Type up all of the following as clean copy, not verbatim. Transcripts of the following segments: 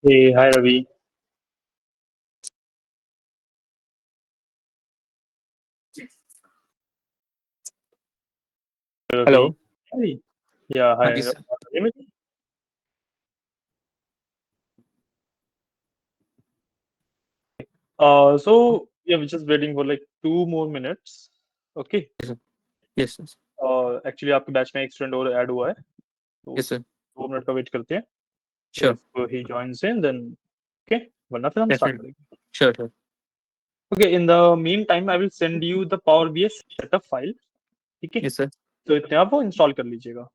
Hey, hi Ravi. Hello. Ravi. Hi. Yeah, हाँ hi. Ji sir. Hear me? So yeah, we're just waiting for like 2 more minutes. Okay. Yes sir. Actually आपके batch में एक student और add हुआ है, तो yes sir. 2 minute का wait करते हैं. Sure. If he joins in, then okay. वरना फिर हम स्टार्ट डेफिनेटली। करेंगे. Sure sure. Okay. In the meantime, I will send you the Power BI setup file. ठीक है. Yes sir. तो इतने आप वो इंस्टॉल कर लीजिएगा.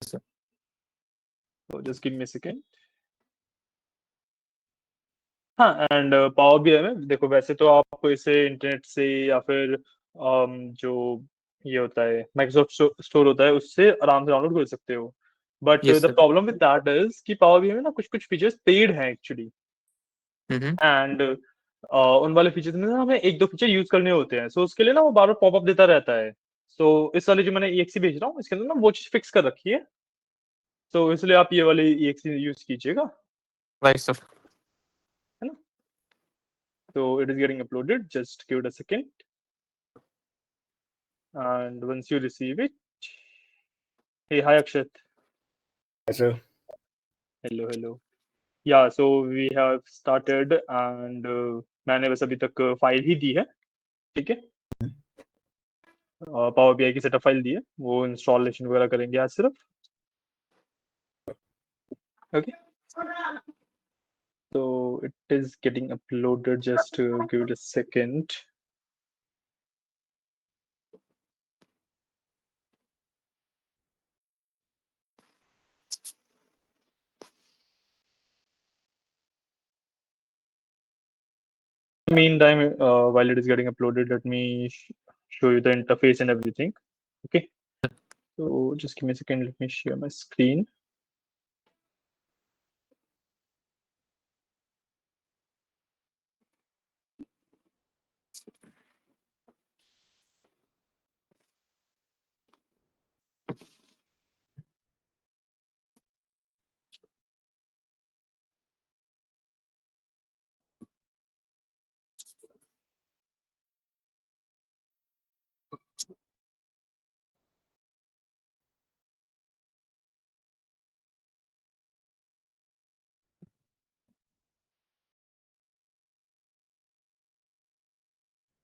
Sir. So just give me a second. हाँ, एंड पावर बीआई में देखो, वैसे तो आप इसे इंटरनेट से या फिर जो ये होता है माइक्रोसॉफ्ट स्टोर होता है उससे आराम से डाउनलोड कर सकते हो. But yes the sir. Problem with that is कि पावर बीआई में ना कुछ कुछ फीचर्स पेड हैं एक्चुअली. हम्म। एंड उन वाले फीचर्स में ना हमें एक दो फीचर यूज करने होते हैं. सो उसके लिए ना वो बार बार पॉपअप देता रहता है. सो इस वाले जो मैंने EXE भेज रहा हूँ इसके अंदर ना वो चीज फिक्स कर रखी है. तो इसलिए आप ये वाली EXE यूज कीजिएगा, राइट सर। है ना. So it is getting uploaded. Just give it a second. And once you receive it, hey, hi Akshat. Yes, sir. Hello, hello. Yeah, so we have started and मैंने बस अभी तक file ही दी है. ठीक है. Power BI की setup file दी है, वो इंस्टॉलेशन वगैरह करेंगे आज सिर्फ. Okay. So it is getting uploaded. Just give it a second. Meantime, while it is getting uploaded, let me show you the interface and everything. Okay. So just give me a second. Let me share my screen.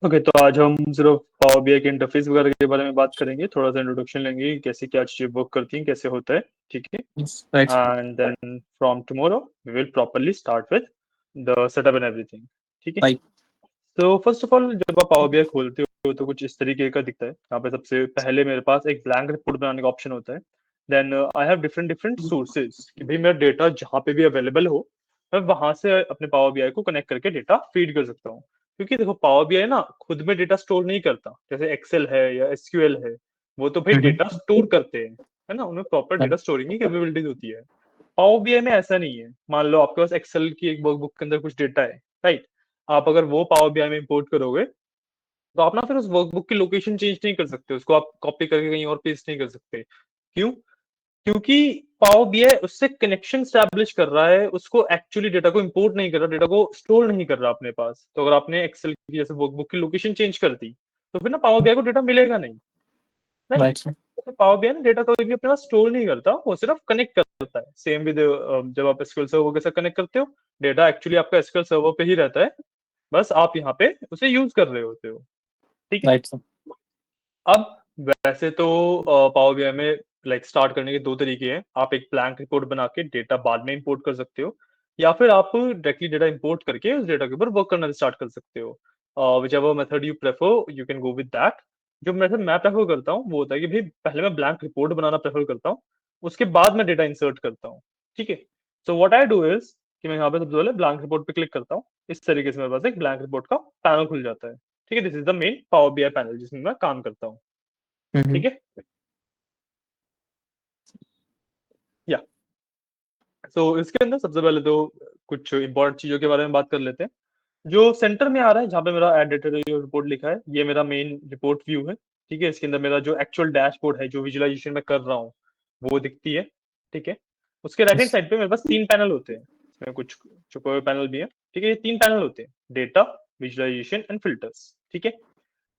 Okay. तो आज हम सिर्फ power BI के interface वगैरह के बारे में बात करेंगे, थोड़ा सा इंट्रोडक्शन लेंगे कैसे क्या चीजें वर्क करती हैं, कैसे होता है. ठीक है. Right. And then from tomorrow we will properly start with the setup and everything. ठीक है. राइट। तो फर्स्ट ऑफ ऑल जब आप पावर बीआई खोलते हो तो कुछ इस तरीके का दिखता है. यहाँ पे सबसे पहले मेरे पास एक ब्लैंक रिपोर्ट बनाने का ऑप्शन होता है. Then I have different different sources कि भाई मेरा डेटा जहाँ पे भी अवेलेबल हो मैं वहां से अपने पावर बीआई को कनेक्ट करके डेटा फीड कर सकता हूँ. क्योंकि देखो पावर बीआई ना खुद में डेटा स्टोर नहीं करता, जैसे एक्सेल है या एसक्यूएल है, वो तो भाई डेटा स्टोर करते हैं, है ना. उनमें प्रॉपर डेटा स्टोरिंग की कैपेबिलिटीज होती है. पावर बीआई में ऐसा नहीं है. मान लो आपके पास एक्सेल की एक वर्कबुक के अंदर कुछ डेटा है, राइट. आप अगर वो पावर बीआई में इंपोर्ट करोगे तो आप ना फिर उस वर्कबुक की लोकेशन चेंज नहीं कर सकते, उसको आप कॉपी करके कहीं और पेस्ट नहीं कर सकते. क्यों? क्योंकि पावर बीआई उससे कनेक्शन स्टैब्लिश कर रहा है, उसको एक्चुअली डेटा को इंपोर्ट नहीं कर रहा, डेटा को स्टोर नहीं कर रहा अपने पास. तो अगर आपने एक्सेल की जैसे वर्कबुक की लोकेशन चेंज कर दी तो फिर ना पावर बीआई को डेटा मिलेगा नहीं, राइट. तो पावर बीआई ना डेटा कोई भी अपने पास स्टोर नहीं करता, वो सिर्फ कनेक्ट करता है. सेम विद जब आप एसक्यूएल सर्वर के साथ कनेक्ट करते हो, डेटा एक्चुअली आपका एसक्यूएल सर्वर पे ही रहता है, बस आप यहाँ पे उसे यूज कर रहे होते हो. ठीक है. Right sir. अब वैसे तो पावर बीआई में लाइक स्टार्ट करने के दो तरीके हैं. आप एक ब्लैंक रिपोर्ट बना के डेटा बाद में इंपोर्ट कर सकते हो, या फिर आप डायरेक्टली डेटा इंपोर्ट करके उस डेटा के ऊपर वर्क करना स्टार्ट कर सकते हो. Which ever method you prefer you can go with that. जो मेथड मैं प्रेफर करता हूँ वो होता है कि भाई पहले मैं ब्लैंक रिपोर्ट बनाना प्रेफर करता हूँ, उसके बाद मैं डेटा इंसर्ट करता हूँ. ठीक है. So what I do is कि मैं यहाँ पे सबसे पहले ब्लैंक रिपोर्ट पे क्लिक करता हूँ. इस तरीके से मेरे पास एक ब्लैंक रिपोर्ट का पैनल खुल जाता है. ठीक है. This is the main power BI panel जिसमें मैं काम करता हूँ. ठीक है. या सो इसके अंदर सबसे पहले तो कुछ इंपॉर्टेंट चीजों के बारे में बात कर लेते हैं. जो सेंटर में आ रहा है जहाँ पे मेरा एड डेटा रिपोर्ट लिखा है, ये मेरा मेन रिपोर्ट व्यू है. ठीक है. इसके अंदर मेरा जो एक्चुअल डैशबोर्ड है, जो विजुअलाइजेशन मैं कर रहा हूँ वो दिखती है. ठीक है. उसके राइट हैंड साइड पे मेरे पास 3 पैनल होते हैं. इसमें कुछ छुपे हुए पैनल भी हैं। ठीक है, ये 3 पैनल होते हैं, डेटा, विजुअलाइजेशन एंड फिल्टर्स। ठीक है,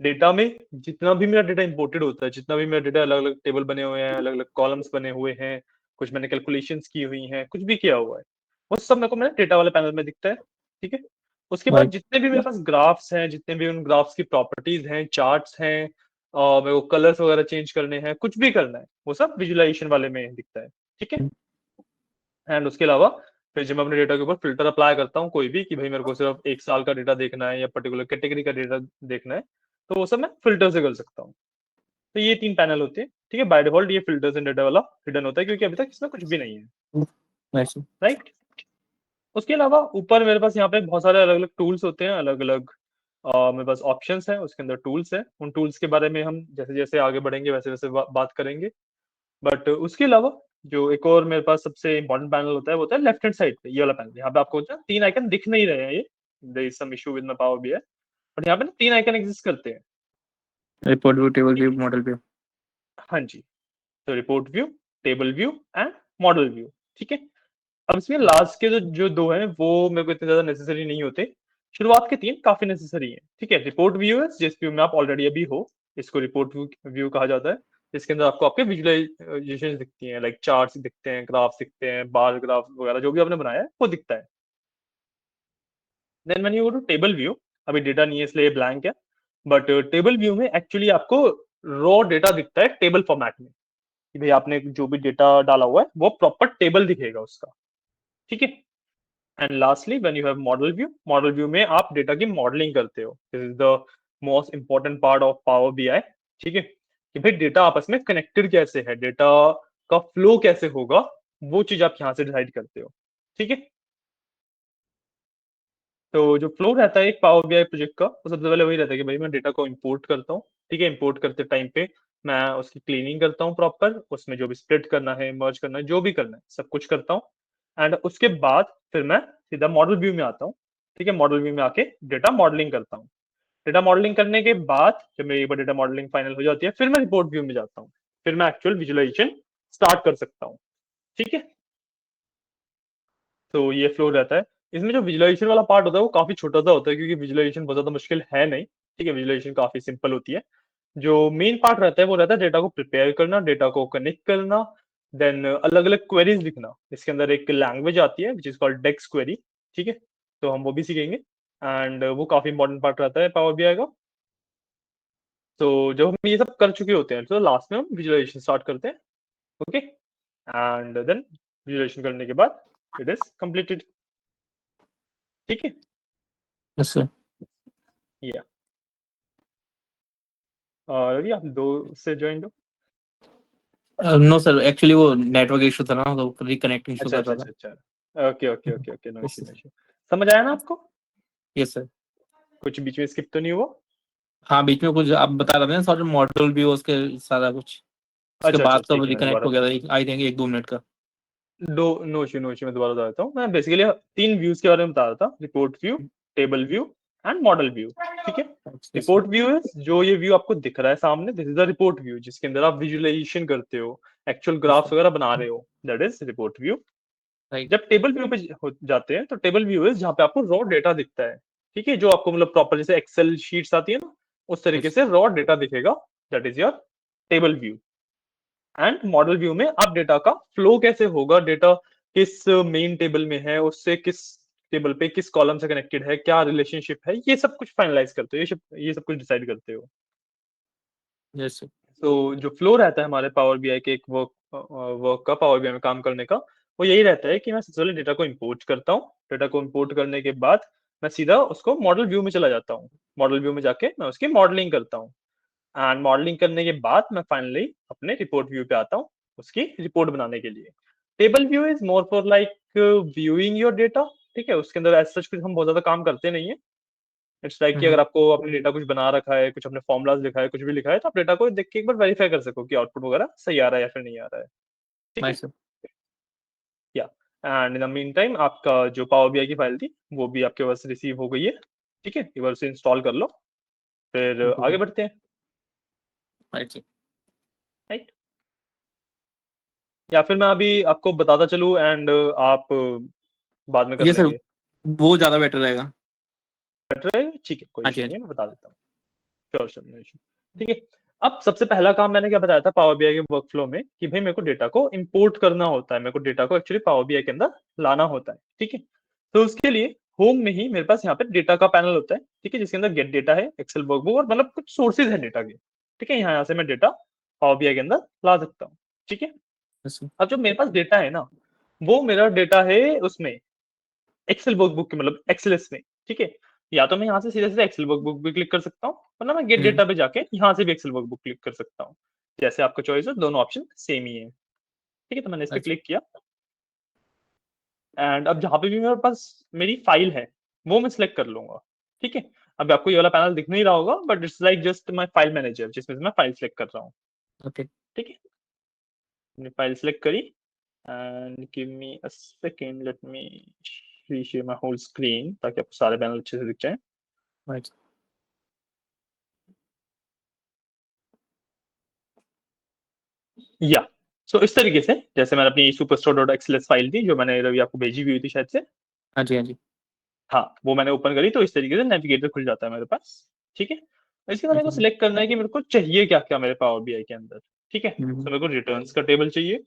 डेटा में जितना भी मेरा डेटा इंपोर्टेड होता है, जितना भी मेरा डेटा अलग अलग टेबल बने हुए हैं, अलग अलग कॉलम्स बने हुए हैं, कुछ मैंने कैलकुलेशंस की हुई हैं, कुछ भी किया हुआ है, वो सब मेरे को मेरे डेटा वाले पैनल में दिखता है। ठीक है, उसके बाद Right. जितने भी मेरे पास ग्राफ्स हैं, जितने भी उन ग्राफ्स की प्रॉपर्टीज हैं, चार्ट्स हैं, और मेरे को कलर्स वगैरह चेंज करने हैं, कुछ भी करना है, वो सब विजुअलाइजेशन वाले में दिखता है। ठीक है, एंड उसके अलावा फिर जब मैं अपने डेटा के ऊपर फिल्टर अप्लाई करता हूँ कोई भी, कि भाई मेरे को सिर्फ 1 साल का डेटा देखना है या पर्टिकुलर कैटेगरी का डेटा देखना है, तो वो सब मैं फिल्टर से कर सकता हूँ। तो ये 3 पैनल होते हैं। ठीक है, बाय डिफॉल्ट ये फिल्टर्स एंड डेटा वाला हिडन होता है, क्योंकि अभी तक इसमें कुछ भी नहीं है। Nice. राइट, उसके अलावा ऊपर मेरे पास यहाँ पे बहुत सारे अलग अलग टूल्स होते हैं, अलग अलग मेरे पास ऑप्शंस हैं, उसके अंदर टूल्स हैं। उन टूल्स के बारे में हम जैसे जैसे आगे बढ़ेंगे वैसे वैसे बात करेंगे। बट उसके अलावा जो एक और मेरे पास सबसे इंपॉर्टेंट पैनल होता है वो होता है लेफ्ट हैंड साइड पे, ये वाला पैनल। यहाँ पे आपको 3 आइकन दिख नहीं रहे हैं, ये there is some issue with my power BI, but यहाँ पे ना 3 आइकन एग्जिस्ट करते हैं। Report view, table view, model view. हाँ जी, तो report view, table view and model view. ठीक है, अब इसमें लास्ट के जो दो हैं वो मेरे को इतने ज्यादा नेसेसरी नहीं होते, शुरुआत के 3 काफी नेसेसरी हैं। ठीक है, रिपोर्ट व्यू है जिस व्यू में आप ऑलरेडी अभी हो, इसको रिपोर्ट व्यू कहा जाता है। इसके अंदर आपको आपके विजुअलाइजेशन दिखती हैं, लाइक चार्ट्स दिखते हैं, ग्राफ्स दिखते हैं, बार ग्राफ वगैरह जो भी आपने बनाया है वो दिखता है। Then when you go to table view, अभी डेटा नहीं है इसलिए ब्लैंक है, बट टेबल व्यू में एक्चुअली आपको रॉ डेटा दिखता है टेबल फॉर्मेट में, कि भाई आपने जो भी डेटा डाला हुआ है वो प्रॉपर टेबल दिखेगा उसका। ठीक है, and lastly when you have model view में आप डेटा की मॉडलिंग करते हो। This is the most important part of power BI. ठीक है, कि भाई डेटा आपस में कनेक्टेड कैसे है, डेटा का फ्लो कैसे होगा, वो चीज आप यहाँ से डिसाइड करते हो। ठीक है, तो जो फ्लो रहता है एक पावर बीआई प्रोजेक्ट का, वो सबसे पहले वही रहता है कि भाई मैं डेटा को इंपोर्ट करता हूँ। ठीक है, इंपोर्ट करते टाइम पे मैं उसकी क्लीनिंग करता हूँ प्रॉपर, उसमें जो भी स्प्लिट करना है, मर्ज करना है, जो भी करना है सब कुछ करता हूँ। एंड उसके बाद फिर मैं सीधा मॉडल व्यू में आता हूँ। ठीक है, मॉडल व्यू में आके डेटा मॉडलिंग करता हूँ। डेटा मॉडलिंग करने के बाद जब मेरी डेटा मॉडलिंग फाइनल हो जाती है, फिर मैं रिपोर्ट व्यू में जाता हूँ, फिर मैं एक्चुअल विजुअलाइजेशन स्टार्ट कर सकता हूँ। ठीक है, तो ये फ्लो रहता है। इसमें जो विजुअलाइजेशन वाला पार्ट होता है वो काफी छोटा सा होता है, क्योंकि विजुअलाइजेशन बहुत ज्यादा मुश्किल है नहीं। ठीक है, विजुअलाइजेशन काफी सिंपल होती है। जो मेन पार्ट रहता है वो रहता है डेटा को प्रिपेयर करना, डेटा को कनेक्ट करना, देन अलग अलग क्वेरीज लिखना। इसके अंदर एक लैंग्वेज आती है which is called DAX query. ठीक है, तो हम वो भी सीखेंगे, एंड वो काफी इंपॉर्टेंट पार्ट रहता है पावर बीआई का। तो जब हम ये सब कर चुके होते हैं तो लास्ट में हम विजुअलाइजेशन स्टार्ट करते हैं। ओके, एंड देन विजुअलाइजेशन करने के बाद इट इज कंप्लीटेड। ठीक है, Yes, sir. या रवि आप 2 से ज्वाइन हो? No, sir. Actually, वो network issue था ना, तो reconnecting issue अच्छा कर अच्छा रहा अच्छा था. अच्छा, okay okay okay okay, no Yes, issue sir. No issue. समझ आया ना आपको? Yes, sir. कुछ बीच में स्किप तो नहीं हुआ? हाँ, बीच में कुछ आप बता रहे थे ना, सॉरी, मॉडल व्यू उसके सारा कुछ, उसके अच्छा अच्छा, बाद सब ठीक है, मैं रिकनेक्ट दोबारा हो गया था, आई थिंक 1-2 मिनट का. दो नो इशू, मैं दोबारा बता देता हूँ। मैं बेसिकली 3 व्यूज के बारे में बता रहा था, report view, table view and model view. ठीक है, Yes, sir. Report view is जो ये व्यू आपको दिख रहा है सामने, this is the report view, जिसके अंदर आप विजुअलाइजेशन करते हो, एक्चुअल Yes, ग्राफ्स sir. वगैरह बना रहे हो, that is report view. Right. जब टेबल व्यू पे जाते हैं तो टेबल व्यू इज जहाँ पे आपको रॉ डेटा दिखता है। ठीक है, जो आपको मतलब प्रॉपर जैसे एक्सेल शीट्स आती है ना, उस तरीके Yes. से रॉ डेटा दिखेगा, that is your table view. And model view में आप डेटा का फ्लो कैसे होगा, डेटा किस मेन टेबल में है, उससे किस टेबल पे किस कॉलम से कनेक्टेड है, क्या रिलेशनशिप है, ये सब कुछ फाइनलाइज करते हो, ये सब कुछ डिसाइड करते हो। Yes, sir. तो जो फ्लो रहता है हमारे पावर बीआई के एक वर्क का, पावर बीआई में काम करने का, वो यही रहता है कि मैं सबसे पहले डेटा को इंपोर्ट करता हूँ। डेटा को इंपोर्ट करने के बाद मैं सीधा उसको मॉडल व्यू में चला जाता हूँ। मॉडल व्यू में जाके मैं उसकी मॉडलिंग करता हूँ, एंड मॉडलिंग करने के बाद मैं फाइनली अपने रिपोर्ट व्यू पे आता हूँ उसकी रिपोर्ट बनाने के लिए। Table view is more for like viewing your data. ठीक है, उसके अंदर एज सच कुछ हम बहुत ज्यादा काम करते नहीं है। इट्स लाइक कि अगर Mm-hmm. आपको अपने डेटा कुछ बना रखा है, कुछ अपने फॉर्मुलाज लिखा है, कुछ भी लिखा है, तो आप डेटा को देख के एक बार वेरीफाई कर सको कि आउटपुट वगैरह सही आ रहा है या फिर नहीं आ रहा है। ठीक है, Nice, sir. या and in the mean time आपका जो पावर बीआई की फाइल थी वो भी आपके पास रिसीव हो गई है। ठीक है, एक बार उसे इंस्टॉल कर लो, फिर आगे बढ़ते हैं। Right, sir. राइट, या फिर मैं अभी आपको बताता चलूं एंड आप बाद में कर ये सर लेंगे। वो ज्यादा बेटर रहेगा। बेटर है, ठीक है, कोई हाँ इशू जी, नहीं है, मैं बता देता हूँ। Sure sure, no issue. ठीक है, अब सबसे पहला काम मैंने क्या बताया था पावर बीआई के वर्कफ्लो में कि भाई मेरे को डेटा को इंपोर्ट करना होता है, मेरे को डेटा को एक्चुअली पावर बीआई के अंदर लाना होता है। ठीक है, तो उसके लिए होम में ही मेरे पास यहाँ पे डेटा का पैनल होता है। ठीक है, जिसके अंदर गेट डेटा है, एक्सेल वर्कबुक और मतलब कुछ सोर्सेज है डेटा के। ठीक है, यहाँ से मैं डेटा पावर बीआई के अंदर ला सकता हूँ। ठीक है, yes, sir. अब जो मेरे पास डेटा है ना, वो मेरा डेटा है उसमें एक्सेल वर्कबुक के, मतलब एक्सेलएस में। ठीक है, या तो मैं यहाँ से सीधे सीधे एक्सेल वर्कबुक पे क्लिक कर सकता हूँ, वरना मैं गेट डेटा पे जाके यहाँ से भी एक्सेल वर्कबुक क्लिक कर सकता हूँ। जैसे आपका चॉइस है, दोनों ऑप्शन सेम ही है। ठीक है, तो मैंने इस पे अच्छा। क्लिक किया एंड अब जहाँ पे भी मेरे पास मेरी फाइल है वो मैं सिलेक्ट कर लूंगा। ठीक है, अब आपको ये वाला पैनल दिख नहीं रहा होगा, but it's like just my file manager जिसमें से मैं फाइल सिलेक्ट कर रहा हूँ। ओके ठीक है, मैंने फाइल सिलेक्ट करी and give me a second, let me reshare my whole screen ताकि आपको सारे पैनल अच्छे से दिख जाए। राइट या सो इस तरीके से जैसे मैंने अपनी superstore.xls फाइल थी जो मैंने रवि आपको भेजी भी हुई थी शायद से, हाँ जी हाँ जी हाँ वो मैंने ओपन करी तो इस तरीके से नेविगेटर खुल जाता है मेरे पास। ठीक है, इसके बाद मेरे को सिलेक्ट करना है कि मेरे को चाहिए क्या क्या मेरे पावर बीआई के अंदर। ठीक है, तो मेरे को रिटर्न्स का टेबल चाहिए,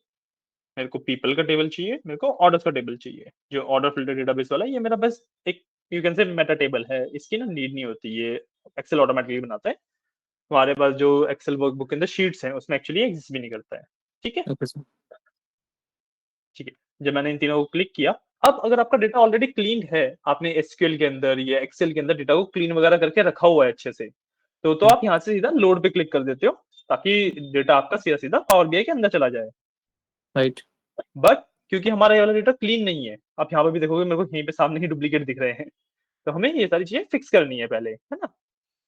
मेरे को पीपल का टेबल चाहिए, मेरे को ऑर्डर्स का टेबल चाहिए। जो ऑर्डर फिल्टर डेटाबेस वाला है ये मेरा बस एक you can say Meta table है, इसकी ना नीड नहीं होती, ये एक्सेल ऑटोमेटिकली बनाता है। हमारे पास जो एक्सेल वर्कबुक के अंदर शीट्स हैं उसमें एक्चुअली एग्जिस्ट भी नहीं करता है। ठीक है, ओके सर ठीक है, जब मैंने इन तीनों को क्लिक किया, अब अगर आपका डेटा ऑलरेडी क्लीन है, आपने एसक्यूएल के अंदर या एक्सेल के अंदर डेटा को क्लीन वगैरह करके रखा हुआ है अच्छे से, तो आप यहाँ से सीधा लोड पे क्लिक कर देते हो ताकि डेटा आपका सीधा सीधा पावर बीआई के अंदर चला जाए। राइट बट क्योंकि हमारा ये वाला डेटा क्लीन नहीं है, आप यहाँ पे भी देखोगे मेरे को यहीं पे सामने ही डुप्लीकेट दिख रहे हैं, तो हमें ये सारी चीजें फिक्स करनी है पहले, है ना।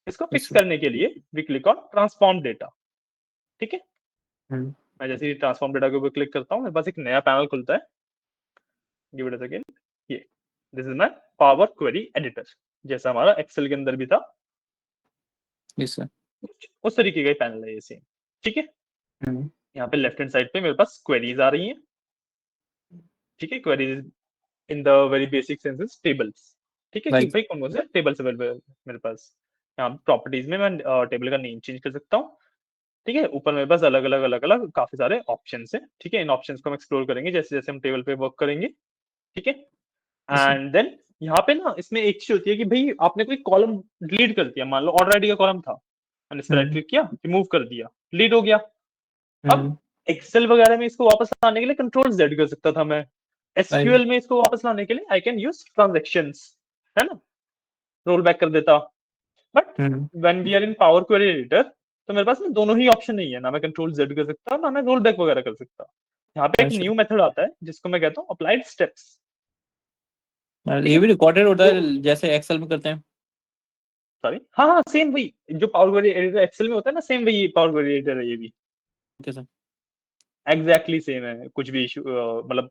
इसको यस फिक्स सर करने के लिए we click on transform data. ठीक है, मैं जैसे ही ट्रांसफॉर्म डेटा के ऊपर क्लिक करता हूँ मेरे पास एक नया पैनल खुलता है। गिव इट अ सेकंड, ये this is my power query editor, जैसा हमारा एक्सेल के अंदर भी था यस सर उस तरीके का ही पैनल है ये सेम। ठीक है, यहाँ पे लेफ्ट हैंड साइड पे मेरे पास क्वेरीज आ रही हैं। ठीक है, queries in the very basic senses tables. ठीक है, कि राइट भाई कौन कौन से टेबल्स अवेलेबल है मेरे पास। यहाँ प्रॉपर्टीज में मैं टेबल का नेम चेंज कर सकता हूँ। ठीक है, ऊपर मेरे पास अलग अलग काफी सारे ऑप्शन है। ठीक है, इन ऑप्शन को हम एक्सप्लोर करेंगे जैसे जैसे हम टेबल पे वर्क करेंगे। ठीक है, यस सर एंड देन यहाँ पे ना इसमें एक चीज होती है कि भाई आपने कोई कॉलम डिलीट कर दिया, मान लो ऑर्डर आईडी का कॉलम था, मैंने इस पर राइट क्लिक किया, रिमूव कर दिया, डिलीट हो गया। अब एक्सेल वगैरह में इसको वापस लाने के लिए कंट्रोल जेड कर सकता था मैं, राइट एसक्यूएल में इसको वापस लाने के लिए आई कैन यूज ट्रांजेक्शंस, है ना, रोल बैक कर देता। But when we are in power query editor तो मेरे पास ना दोनों ही ऑप्शन नहीं है, ना मैं कंट्रोल जेड कर सकता ना मैं रोल बैक वगैरह कर सकता। यहाँ पे एक अच्छा न्यू मेथड आता है जिसको मैं कहता हूँ अप्लाइड स्टेप्स। ठीक ये है, भी रिकॉर्डेड होता तो है जैसे एक्सेल में करते हैं। सॉरी, हाँ हाँ सेम वही जो पावर क्वेरी एडिटर एक्सेल में होता है ना, सेम वही पावर क्वेरी एडिटर है ये भी, ओके सर एग्जैक्टली सेम है, कुछ भी इशू मतलब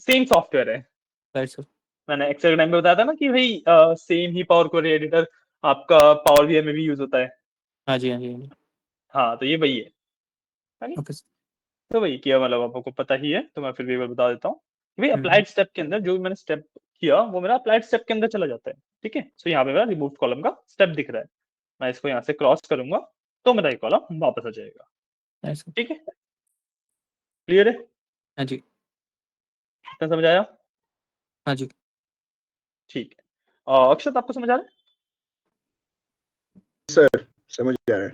सेम सॉफ्टवेयर है। राइट सर मैंने एक्सेल के टाइम पे बताया था ना कि भाई सेम ही पावर क्वेरी एडिटर आपका पावर बीआई में भी यूज होता है। हाँ जी हाँ जी हाँ जी हाँ तो ये वही है। है ओके सर तो वही किया, मतलब आपको पता ही है तो मैं फिर भी एक बार बता देता हूँ कि भाई हम्म अप्लाइड स्टेप के अंदर जो भी मैंने स्टेप किया वो मेरा अप्लाइड स्टेप के अंदर चला जाता है। ठीक है, सो यहाँ पे मेरा रिमूव कॉलम का स्टेप दिख रहा है, मैं इसको यहाँ से क्रॉस करूंगा तो मेरा ये कॉलम वापस आ जाएगा। राइट सर ठीक है, क्लियर है, हाँ जी इतना समझ आया। हाँ जी ठीक है, अक्षत आपको समझ आ रहा सर समझ आ रहा है।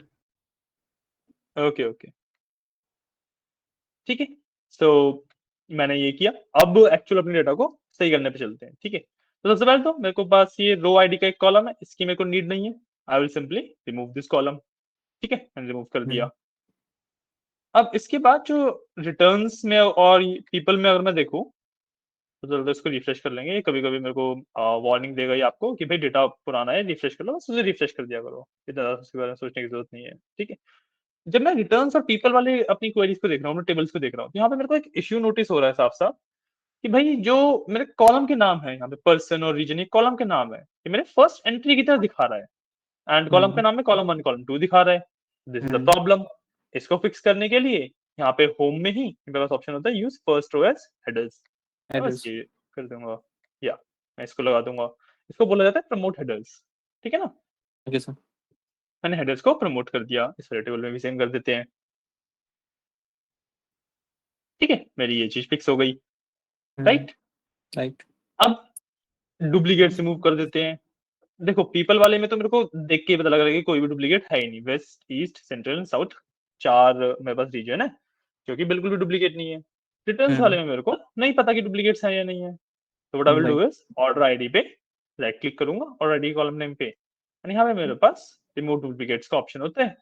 है, ओके ओके, ठीक है। सो मैंने ये किया, अब एक्चुअल अपने डेटा को सही करने पे चलते हैं। ठीक है, तो सबसे पहले तो मेरे को पास ये रो आईडी का एक कॉलम है, इसकी मेरे को नीड नहीं है, I will simply remove this column. ठीक है, मैंने रिमूव कर दिया। अब इसके बाद जो रिटर्न्स में और पीपल में अगर मैं देखूं तो जल्दी इसको रिफ्रेश कर लेंगे, कभी कभी मेरे को वार्निंग देगा ये आपको कि भाई डेटा पुराना है, रिफ्रेश कर लो, बस उसे रिफ्रेश कर दिया करो, इतना ज्यादा उसके बारे में सोचने की जरूरत नहीं है। ठीक है, जब मैं रिटर्न्स और पीपल वाले अपनी क्वेरीज को देख रहा हूँ, टेबल्स को देख रहा हूँ, तो यहाँ पे मेरे को एक इश्यू नोटिस हो रहा है साफ साफ कि भाई जो मेरे कॉलम के नाम है यहाँ पे पर्सन और रीजन, ये कॉलम के नाम है, ये मेरे फर्स्ट एंट्री की तरह दिखा रहा है, एंड कॉलम के नाम में कॉलम 1 कॉलम 2 दिखा रहा है। This is the problem. इसको फिक्स करने के लिए यहाँ पे होम में ही मेरे पास ऑप्शन होता है use first row as headers, बस एड्रेस ये कर दूंगा। या मैं इसको लगा दूंगा, इसको बोला जाता है प्रमोट हेडर्स, ठीक है ना। Okay sir. मैंने हेडर्स को प्रमोट कर दिया, इस टेबल में भी सेम कर देते हैं, ठीक है, मेरी ये चीज फिक्स हो गई, राइट। राइट। अब डुप्लीकेट रिमूव कर देते हैं। देखो पीपल वाले में तो मेरे को देख के ही पता लग रहा है कि कोई भी डुप्लीकेट है ही नहीं, वेस्ट ईस्ट सेंट्रल साउथ 4 मेरे पास रीजन है जो कि बिल्कुल भी डुप्लीकेट नहीं है। रिटर्न्स वाले में मेरे को नहीं पता कि डुप्लीकेट्स है या नहीं है, तो what I will do is order ID पे राइट क्लिक करूंगा, ऑर्डर आईडी कॉलम नेम पे, एंड यहाँ पे मेरे पास रिमूव डुप्लीकेट्स का ऑप्शन होता है,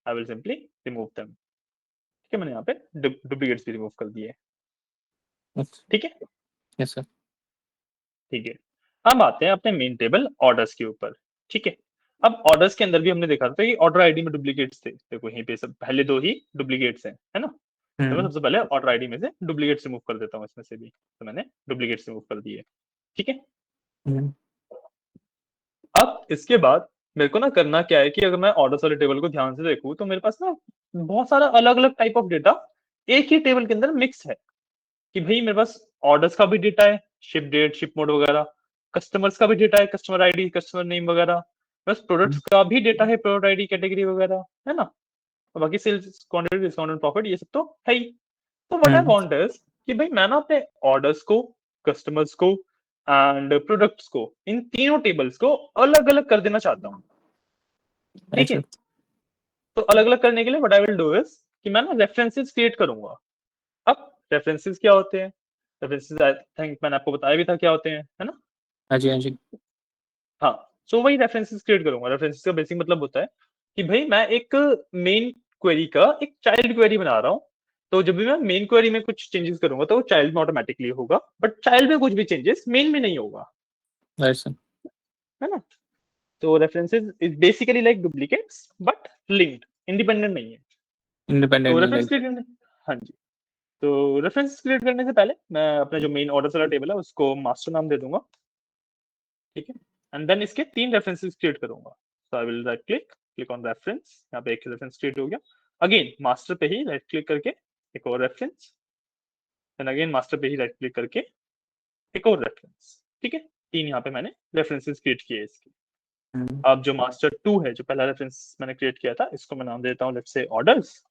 I will simply remove them, ठीक है, मैंने यहाँ पे डुप्लीकेट्स भी रिमूव कर दिए, ठीक है। Yes sir. ठीक है, अब आते हैं अपने मेन टेबल ऑर्डर्स के ऊपर, ठीक है। अब ऑर्डर्स के अंदर भी हमने देखा था कि ऑर्डर आईडी में डुप्लीकेट्स थे, देखो यहीं पे सब पहले 2 ही डुप्लीकेट्स हैं, है ना। तो मैं सबसे पहले ऑर्डर आईडी में से डुप्लीकेट्स रिमूव कर देता हूँ, इसमें से भी, तो मैंने डुप्लीकेट्स रिमूव कर दिए, ठीक है। अब इसके बाद मेरे को ना करना क्या है कि अगर मैं ऑर्डर्स वाले टेबल को ध्यान से देखूं तो मेरे पास ना बहुत सारा अलग अलग टाइप ऑफ डेटा एक ही टेबल के अंदर मिक्स है, कि भाई मेरे पास ऑर्डर्स का भी डेटा है, शिप डेट शिप मोड वगैरह, कस्टमर्स का भी डेटा है, कस्टमर आईडी कस्टमर नेम वगैरह, बस प्रोडक्ट्स का भी डेटा है, प्रोडक्ट आईडी कैटेगरी वगैरह, है ना। और बाकी sales quantity discount and profit ये सब तो है ही। तो व्हाट आई वांट इज कि भाई मैं ना अपने ऑर्डर्स को, कस्टमर्स को एंड प्रोडक्ट्स को, इन तीनों टेबल्स को अलग अलग कर देना चाहता हूँ, ठीक है। तो अलग अलग करने के लिए what I will do is कि मैं ना रेफरेंसेस क्रिएट करूंगा। अब रेफरेंसेस क्या होते हैं, रेफरेंसेस आई थिंक मैंने आपको बताया भी था क्या होते हैं, है ना। हाँ जी हाँ जी। हाँ, सो वही रेफरेंसेस क्रिएट करूंगा। रेफरेंसेस का बेसिक मतलब होता है कि भाई मैं एक मेन क्वेरी का एक चाइल्ड क्वेरी बना रहा हूँ, तो जब भी मैं मेन क्वेरी में कुछ चेंजेस करूंगा तो वो चाइल्ड में ऑटोमेटिकली होगा, बट चाइल्ड में कुछ भी चेंजेस मेन में नहीं होगा, राइट सर। है ना। तो references is basically like duplicates but linked, independent नहीं है। तो इंडिपेंडेंटली रेफरेंस लाइक। क्रिएट करने, हाँ जी, तो रेफरेंस क्रिएट करने से पहले मैं अपना जो मेन ऑर्डर वाला टेबल है उसको मास्टर नाम दे दूंगा, ठीक है। एंड देन इसके 3 रेफरेंसेस क्रिएट करूंगा, so I will right click click on reference, यहाँ पे एक रेफरेंस क्रिएट हो गया, अगेन मास्टर पे ही राइट क्लिक करके एक और रेफरेंस, देन अगेन मास्टर पे ही राइट क्लिक करके एक और रेफरेंस, ठीक है। 3 यहाँ पे मैंने रेफरेंसेस क्रिएट किए इसके। अब जो मास्टर 2 है, जो पहला रेफरेंस मैंने क्रिएट किया था, इसको मैं नाम देता हूँ लेट्स से ऑर्डर्स,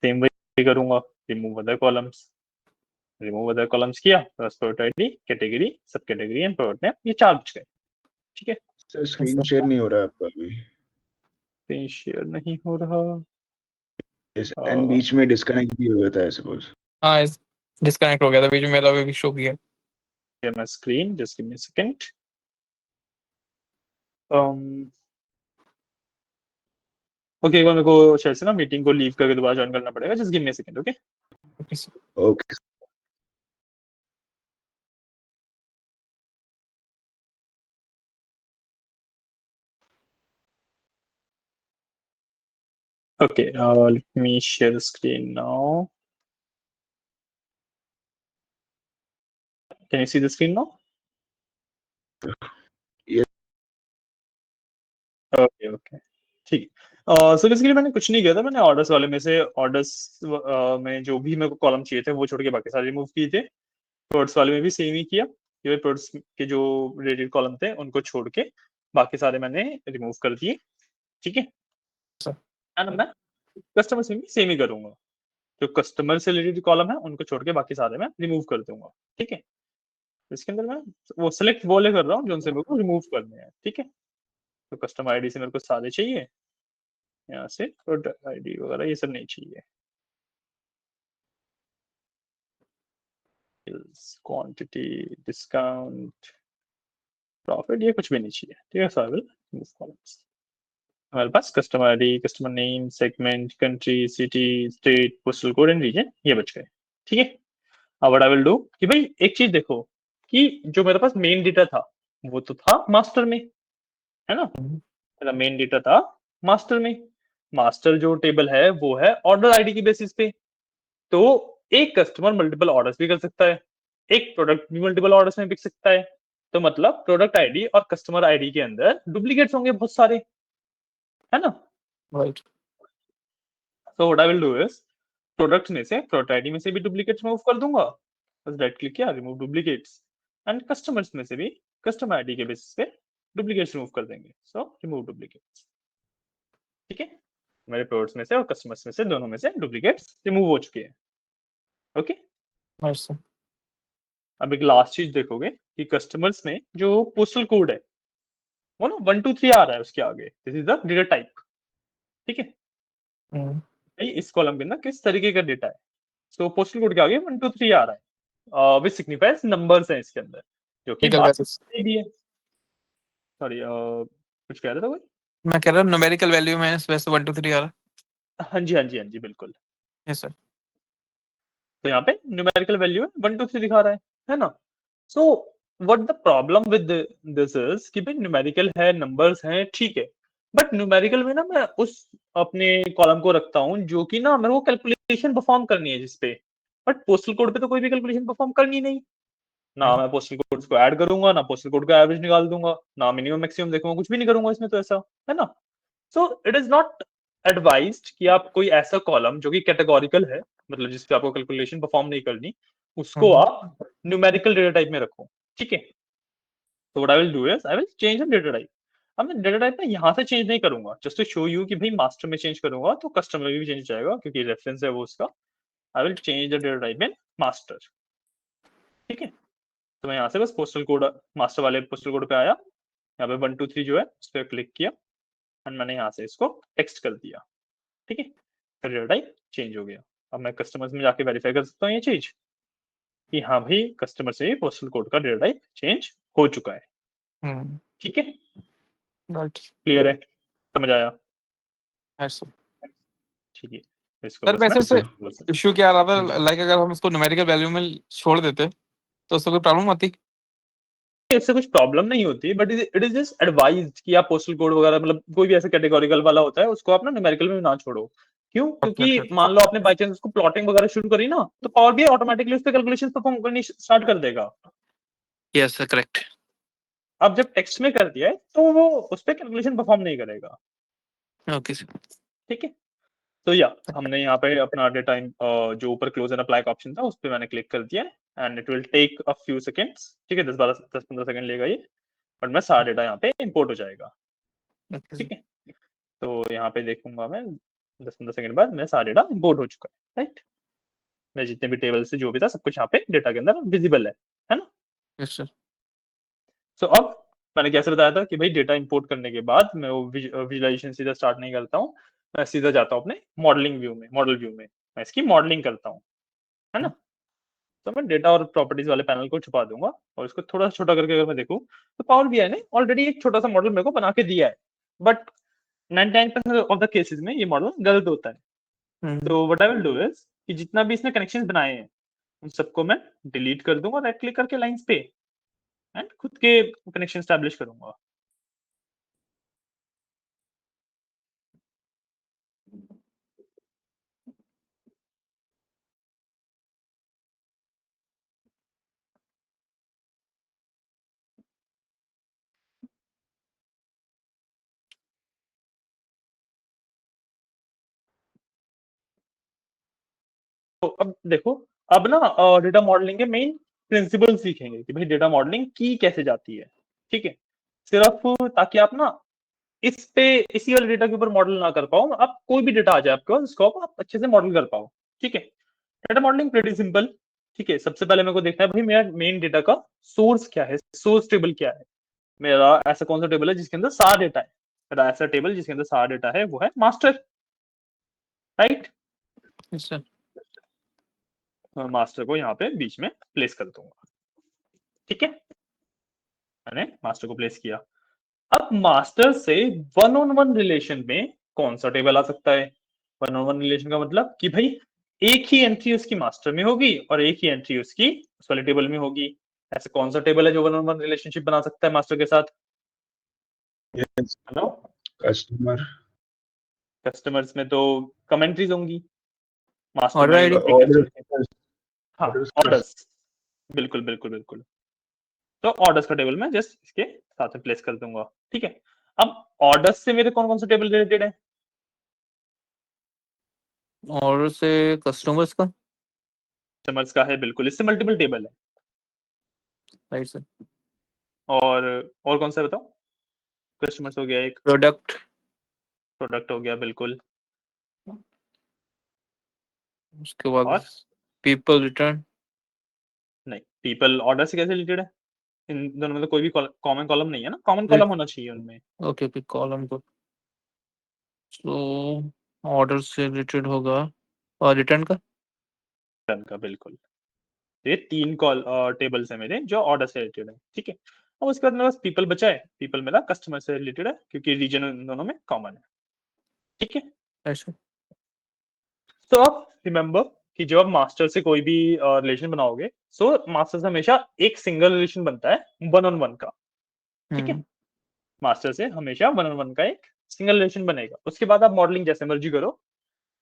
सेम वही करूंगा, remove other columns, remove other columns किया, बस प्रोडक्ट आईडी कैटेगरी सब कैटेगरी एंड प्रोडक्ट नेम, ये 4 बच गए, ठीक है। सर स्क्रीन शेयर नहीं हो रहा है आपका अभी, स्क्रीन शेयर नहीं हो रहा, इस एंड बीच में डिस्कनेक्ट भी हो गया था आई सपोज। हाँ डिस्कनेक्ट हो गया था बीच में, मेरा भी शो किया। share my screen, just give me a second. Okay, एक बार मेरे को शायद से ना मीटिंग को लीव करके दोबारा ज्वाइन करना पड़ेगा, just give me a second. Okay Okay, sir. Okay. Okay, let me share the screen now. Can you see the screen now? Yes. Okay, okay. ठीक। सो बेसिकली मैंने कुछ नहीं किया था, मैंने ऑर्डर्स वाले में से ऑर्डर्स में जो भी मेरे को कॉलम चाहिए थे वो छोड़ के बाकी सारे रिमूव किए थे। प्रोडक्ट्स वाले में भी सेम ही किया, ये प्रोडक्ट्स के जो रिलेटेड कॉलम थे उनको छोड़ के बाकी सारे मैंने रिमूव कर दिए। ठीक है, Sir. एंड मैं कस्टमर से भी सेम ही करूंगा, जो कस्टमर से रिलेटेड कॉलम है उनको छोड़ के बाकी सारे मैं रिमूव कर दूंगा। ठीक है, इसके अंदर मैं वो सिलेक्ट वो कर रहा हूँ जो उनसे मेरे को रिमूव करने हैं। ठीक है, तो कस्टमर आईडी से मेरे को सारे चाहिए, यहाँ से प्रोडक्ट आईडी वगैरह ये सब नहीं चाहिए। क्वांटिटी, डिस्काउंट, प्रॉफिट, ये कुछ भी नहीं चाहिए। ठीक है, so I will remove columns. हमारे पास customer ID, customer name, segment, country, city, state, postal code and region ये बच गए। ठीक है, अब व्हाट आई विल डू कि भाई एक चीज देखो कि जो मेरे पास मेन डेटा था वो तो था मास्टर में, है ना? मेरा मेन डेटा था मास्टर में। मास्टर जो टेबल है वो है ऑर्डर आईडी की बेसिस पे। तो एक कस्टमर मल्टीपल ऑर्डर्स भी कर सकता है, एक प्रोडक्ट भी मल्टीपल ऑर्डर्स में बिक सकता है। तो मतलब प्रोडक्ट आईडी और कस्टमर आईडी के अंदर डुप्लीकेट्स होंगे बहुत सारे, है ना? Right. So what I will do is product में से प्रोडक्ट आईडी में से भी डुप्लीकेट्स रिमूव कर दूंगा, बस राइट क्लिक किया, रिमूव डुप्लीकेट्स, एंड कस्टमर्स में से भी कस्टमर आईडी के बेसिस पे डुप्लीकेट्स रिमूव कर देंगे। So remove duplicates. ठीक है, मेरे प्रोडक्ट्स में से और कस्टमर्स में से दोनों में से डुप्लीकेट्स रिमूव हो चुके हैं। Okay, Right, sir. अब एक लास्ट चीज देखोगे कि कस्टमर्स में जो पोस्टल कोड है वो ना 1 2 3 आ रहा है उसके आगे, this is the data type. ठीक है, Hmm. भाई इस कॉलम के अंदर किस तरीके का डेटा है। सो पोस्टल कोड के आगे 1 2 3 आ रहा है, विच सिग्निफाइज नंबर्स हैं इसके अंदर, जो कि Numerical बात values. भी है। सॉरी, कुछ कह रहा था कोई? मैं कह रहा हूँ न्यूमेरिकल वैल्यू में वैसे 1 2 3 आ रहा है। हाँ जी, हाँ जी, हाँ जी, बिल्कुल। Yes, sir. तो यहाँ पे न्यूमेरिकल वैल्यू है 1 2 3 दिखा रहा है ना? So what the problem with this is कि भाई न्यूमेरिकल है, नंबर्स हैं, ठीक है, बट न्यूमेरिकल में ना मैं उस अपने कॉलम को रखता हूँ जो कि ना मेरे को कैलकुलेशन परफॉर्म करनी है जिसपे, बट पोस्टल कोड पे तो कोई भी कैलकुलेशन परफॉर्म करनी नहीं। ना मैं पोस्टल कोड्स को ऐड करूंगा, ना पोस्टल कोड का एवरेज निकाल दूंगा, ना मिनिमम मैक्सिमम देखूंगा, कुछ भी नहीं करूंगा इसमें, तो ऐसा है ना? So it is not advised कि आप कोई ऐसा कॉलम जो कि कैटेगोरिकल है, मतलब जिसपे आपको कैलकुलेशन परफॉर्म नहीं करनी, उसको आप न्यूमेरिकल डेटा टाइप में रखो। ठीक है, तो what I will do is I will change the data type. अब मैं डेटा टाइप ना यहाँ से चेंज नहीं करूंगा, जस्ट टू शो यू कि भाई मास्टर में चेंज करूंगा तो कस्टमर में भी चेंज हो जाएगा क्योंकि रेफरेंस है वो उसका। I will change the data type in master. ठीक है, तो मैं यहाँ से बस पोस्टल कोड, मास्टर वाले पोस्टल कोड पे आया, यहाँ पे 1 2 3 जो है उस पर क्लिक किया एंड मैंने यहाँ से इसको टेक्स्ट कर दिया। ठीक है, फिर डेटा टाइप चेंज हो गया। अब मैं कस्टमर्स में जाके वेरीफाई कर सकता हूँ ये चीज कि हाँ भाई कस्टमर से पोस्टल कोड का डेटा टाइप चेंज हो चुका है। Hmm. ठीक है, Right. क्लियर है, समझ आया? Right, sir. ठीक है, तो इसको सर बस मैं वैसे से बोल सकता इश्यू क्या आ रहा था, लाइक अगर हम इसको न्यूमेरिकल वैल्यू में छोड़ देते तो उससे कोई प्रॉब्लम आती? हूँ। इससे कुछ प्रॉब्लम नहीं होती, but it is just advised कि आप पोस्टल कोड वगैरह मतलब कोई भी ऐसा कैटेगोरिकल वाला होता है उसको आप ना न्यूमेरिकल में ना छोड़ो। क्यों? Okay, क्योंकि okay. मान लो आपने बाई चांस उसको प्लॉटिंग वगैरह शुरू करी ना, तो पावर भी ऑटोमेटिकली उस पर कैलकुलेशन परफॉर्म करनी स्टार्ट कर देगा। Yes, sir, correct. अब जब टेक्स्ट में कर दिया है तो वो उस पर कैलकुलेशन परफॉर्म नहीं करेगा। Okay, sir. ठीक है, तो या हमने यहाँ पे अपना डेटा जो ऊपर क्लोज एंड अप्लाई का ऑप्शन था उस पर मैंने क्लिक कर दिया and it will take a few seconds. ठीक है, 10 15 सेकंड लेगा ये, बट मैं सारा डेटा यहाँ पे इंपोर्ट हो जाएगा। Okay, ठीक है, तो यहाँ पे देखूंगा मैं 10 15 सेकंड बाद मेरा सारा डेटा इंपोर्ट हो चुका है। राइट, मैं जितने भी टेबल से जो भी था सब कुछ यहाँ पे डेटा के अंदर विजिबल है ना? yes, sir. सो अब मैंने कैसे बताया था कि भाई डेटा इंपोर्ट करने के बाद मैं वो विजुअलाइजेशन सीधा स्टार्ट नहीं करता हूँ, मैं सीधा जाता हूँ अपने मॉडलिंग व्यू में, मॉडल व्यू में मैं इसकी मॉडलिंग करता हूँ, है ना? तो मैं डेटा और प्रॉपर्टीज वाले पैनल को छुपा दूंगा और इसको थोड़ा सा छोटा करके अगर मैं देखूं तो पावर बीआई ने ऑलरेडी एक छोटा सा मॉडल मेरे को बना के दिया है, बट 99% ऑफ द केसेस में ये मॉडल गलत होता है। तो what I will do is कि जितना भी इसने कनेक्शंस बनाए हैं उन सबको मैं डिलीट कर दूंगा राइट क्लिक करके लाइंस पे एंड खुद के कनेक्शन एस्टैब्लिश करूंगा। तो अब देखो, अब ना डेटा मॉडलिंग के मेन प्रिंसिपल सीखेंगे कि भाई डेटा मॉडलिंग की कैसे जाती है। ठीक है, सिर्फ ताकि आप ना इस पे इसी वाले डेटा के ऊपर मॉडल ना कर पाओ, आप कोई भी डेटा आ जाए आपके पास उसको आप अच्छे से मॉडल कर पाओ। ठीक है, डेटा मॉडलिंग प्रीटी सिंपल। ठीक है, सबसे पहले मेरे को देखना है भाई मेरा मेन डेटा का सोर्स क्या है, सोर्स टेबल क्या है। मेरा ऐसा कौन सा टेबल है जिसके अंदर सारा डेटा है। मेरा ऐसा टेबल जिसके अंदर सारा डेटा है वो है मास्टर, राइट। सर मैं मास्टर को यहाँ पे बीच में प्लेस कर दूंगा। ठीक है, मैंने मास्टर को प्लेस किया। अब मास्टर से वन ऑन वन रिलेशन में कौन सा टेबल आ सकता है। वन ऑन वन रिलेशन का मतलब कि भाई एक ही एंट्री उसकी मास्टर में होगी और एक ही एंट्री उसकी उस वाले टेबल में होगी। ऐसे कौन सा टेबल है जो वन ऑन वन रिलेशनशिप बना सकता है मास्टर के साथ। Yes, hello, customer. कस्टमर्स में तो कमेंट्रीज होंगी, मास्टर ऑर्डर में आईडी एक Order, entry- हाँ orders. ऑर्डर्स, बिल्कुल बिल्कुल बिल्कुल। तो ऑर्डर्स का टेबल मैं जस्ट इसके साथ में प्लेस कर दूंगा। ठीक है, अब ऑर्डर्स से मेरे कौन कौन से टेबल रिलेटेड है। ऑर्डर से कस्टमर्स का। कस्टमर्स का है बिल्कुल, इससे मल्टीपल टेबल है। Right sir. और कौन सा है बताओ। कस्टमर्स हो गया एक, प्रोडक्ट। प्रोडक्ट हो गया बिल्कुल, उसके बाद और पीपल रिटर्न। नहीं, पीपल ऑर्डर से कैसे रिलेटेड है। इन दोनों में तो कोई भी कॉमन कॉलम नहीं है ना, कॉमन कॉलम होना चाहिए उनमें। ओके ओके कॉलम को। सो ऑर्डर से रिलेटेड होगा और रिटर्न का। रिटर्न का बिल्कुल। तो ये तीन टेबल्स है मेरे जो ऑर्डर से रिलेटेड है। ठीक है, अब उसके बाद मेरे पास पीपल बचा है। पीपल मेरा कस्टमर से रिलेटेड है क्योंकि रीजन इन दोनों में कॉमन है। ठीक है, ऐसे। तो अब रिमेंबर कि जब आप मास्टर से कोई भी रिलेशन बनाओगे, सो मास्टर से हमेशा एक सिंगल रिलेशन बनता है वन ऑन वन का। ठीक है, मास्टर से हमेशा वन ऑन वन का एक सिंगल रिलेशन बनेगा। उसके बाद आप मॉडलिंग जैसे मर्जी करो,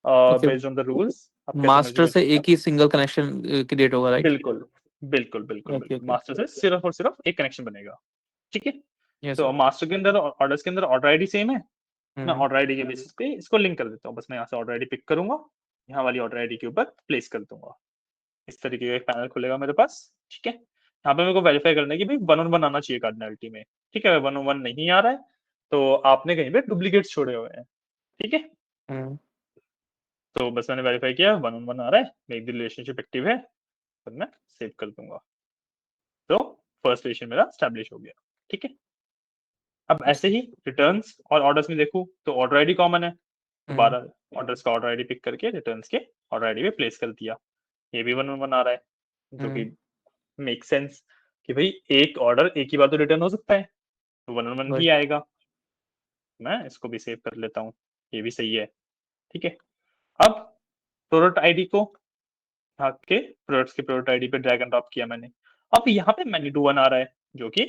okay. Based on the rules आप कैसे मर्जी मास्टर कर से सकते एक ही सिंगल कनेक्शन क्रिएट होगा हो। राइट। बिल्कुल बिल्कुल बिल्कुल ओके बिल्कुल, ओके। मास्टर से सिर्फ और सिर्फ एक कनेक्शन बनेगा। ठीक है, यस तो सर। मास्टर के अंदर ऑर्डर्स के अंदर ऑर्डर आईडी सेम है। मैं ऑर्डर आईडी के बेसिस पे इसको लिंक कर देता हूँ। बस मैं यहाँ से ऑर्डर आईडी पिक करूंगा, यहाँ वाली ऑर्डर आईडी के ऊपर प्लेस कर दूंगा। इस तरीके का एक पैनल खुलेगा मेरे पास। ठीक है, यहाँ पे मेरे को वेरीफाई करना है कि भाई वन ऑन वन आना चाहिए कार्डिनलिटी में। ठीक है, वन ऑन वन नहीं आ रहा है तो आपने कहीं पे डुप्लीकेट छोड़े हुए हैं। ठीक है, तो बस मैंने वेरीफाई किया वन ऑन वन आ रहा है, मेक द रिलेशनशिप एक्टिव है, तो मैं सेव कर दूंगा। तो फर्स्ट रिलेशन मेरा स्टैब्लिश हो गया। ठीक है, अब ऐसे ही रिटर्न्स और ऑर्डर्स में देखूं तो ऑर्डर आईडी कॉमन है, दोबारा ऑर्डर्स का ऑर्डर आईडी पिक करके रिटर्न्स के ऑर्डर आईडी पे प्लेस कर दिया। ये भी वन ऑन वन आ रहा है, जो कि मेक सेंस कि भाई एक ऑर्डर एक ही बार तो रिटर्न हो सकता है, तो वन ऑन वन ही आएगा। मैं इसको भी सेव कर लेता हूँ, ये भी सही है। ठीक है, अब प्रोडक्ट आईडी को के प्रोडक्ट्स के प्रोडक्ट आईडी पे ड्रैग एंड ड्रॉप किया मैंने। अब यहाँ पे मैनी टू वन आ रहा है जो कि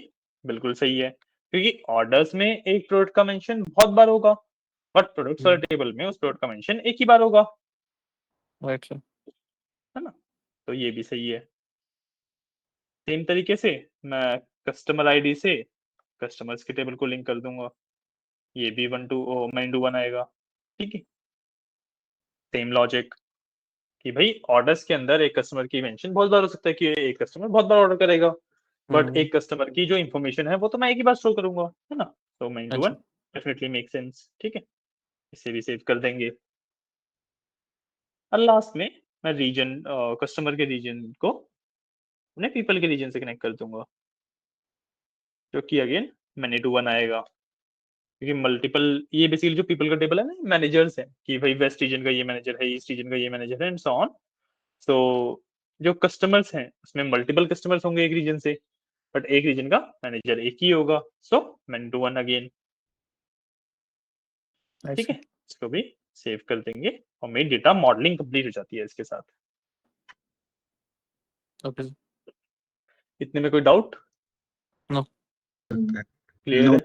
बिल्कुल सही है, क्योंकि ऑर्डर्स में एक प्रोडक्ट का मेंशन बहुत बार होगा, बट प्रोडक्ट्स वाले टेबल में उस प्रोडक्ट का मेंशन एक ही बार होगा। Right sir. है ना, तो ये भी सही है। सेम तरीके से मैं कस्टमर आईडी से कस्टमर्स के टेबल को लिंक कर दूंगा, ये भी मैनी टू वन आएगा। ठीक है, सेम लॉजिक कि भाई ऑर्डर्स के अंदर एक कस्टमर की मेंशन बहुत बार हो सकता है कि एक कस्टमर बहुत बार ऑर्डर करेगा, बट एक कस्टमर की जो इन्फॉर्मेशन है वो तो मैं एक ही बार शो करूंगा, है ना। तो many to one definitely make sense. ठीक है, इसे भी सेव कर देंगे। और लास्ट में मैं रीजन कस्टमर के रीजन को अपने पीपल के रीजन से कनेक्ट कर दूंगा, जो कि अगेन मैनी टू वन आएगा, क्योंकि मल्टीपल ये बेसिकली जो पीपल का टेबल है ना, मैनेजर्स है कि भाई वेस्ट रीजन का ये मैनेजर है, ईस्ट रीजन का ये मैनेजर है एंड सो ऑन। सो जो कस्टमर्स हैं उसमें मल्टीपल कस्टमर्स होंगे एक रीजन से, बट एक रीजन का मैनेजर एक ही होगा। So many to one again. ठीक है, इसको भी सेव कर देंगे और मेरी डेटा मॉडलिंग कंप्लीट हो जाती है इसके साथ। ओके इतने में कोई डाउट? No clear No. है?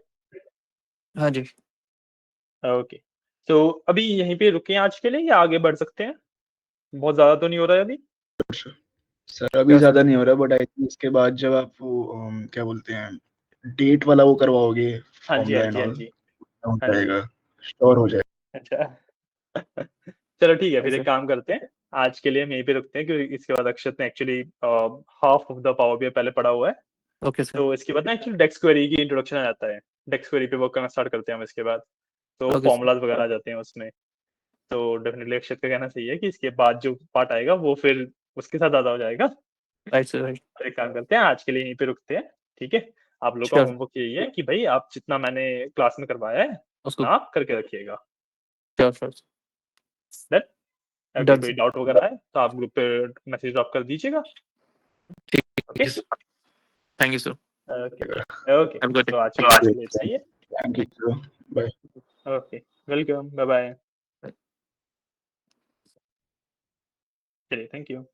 हाँ जी ओके, तो अभी यहीं पे रुके हैं आज के लिए या आगे बढ़ सकते हैं? बहुत ज्यादा तो नहीं हो रहा है अभी? सर अभी ज्यादा नहीं हो रहा, बट आई थिंक इसके बाद जब आप वो क्या बोलते हैं डेट वाला वो करवाओगे हाँ जी, फॉर्मूला हाँ एंड जी, हाँ ऑल, जी, हो हाँ जी। जाएगा, स्टोर हो जाएगा। अच्छा चलो ठीक है, फिर ऐसे। एक काम करते हैं, आज के लिए हम यहीं पे रुकते हैं क्योंकि इसके बाद अक्षत ने actually half of the power BI पहले पढ़ा हुआ है। ओके सर तो इसके बाद ना एक्चुअली डेक्स क्वेरी की इंट्रोडक्शन आ जाता है, डेक्स क्वेरी पे वर्क करना स्टार्ट करते हैं हम इसके बाद, तो ओके सर फॉर्मूलाज वगैरह आ जाते हैं उसमें। तो डेफिनेटली अक्षत का कहना सही है कि इसके बाद जो पार्ट आएगा वो फिर उसके साथ ज्यादा हो जाएगा। राइट सर राइट तो एक काम करते हैं, आज के लिए यहीं पे रुकते हैं, ठीक है? आप लोग का श्योर होमवर्क यही है कि भाई आप जितना मैंने क्लास में करवाया है उसको उतना आप करके रखिएगा। Sure sure done? अगर डन कोई सर डाउट वगैरह है तो आप ग्रुप पे मैसेज ड्रॉप कर दीजिएगा। ठीक ओके है sir thank you sir okay okay, have a good तो आज के डे लिए इतना ही है। Thank you sir, bye. Okay, welcome, bye bye. चलिए, थैंक यू।